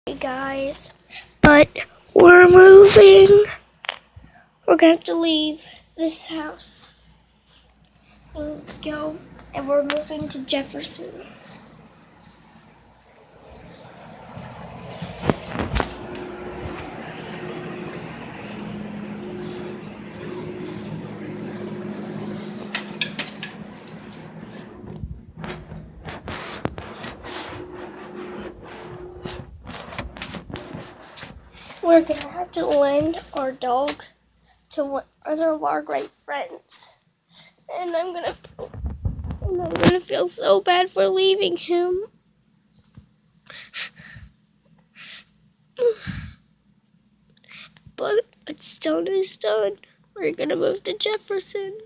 Hey guys, but we're moving. We're gonna have to leave this house and we're moving to Jefferson. We're gonna have to lend our dog to one of our great friends, and I'm gonna feel so bad for leaving him. But it's done is done. We're gonna move to Jefferson.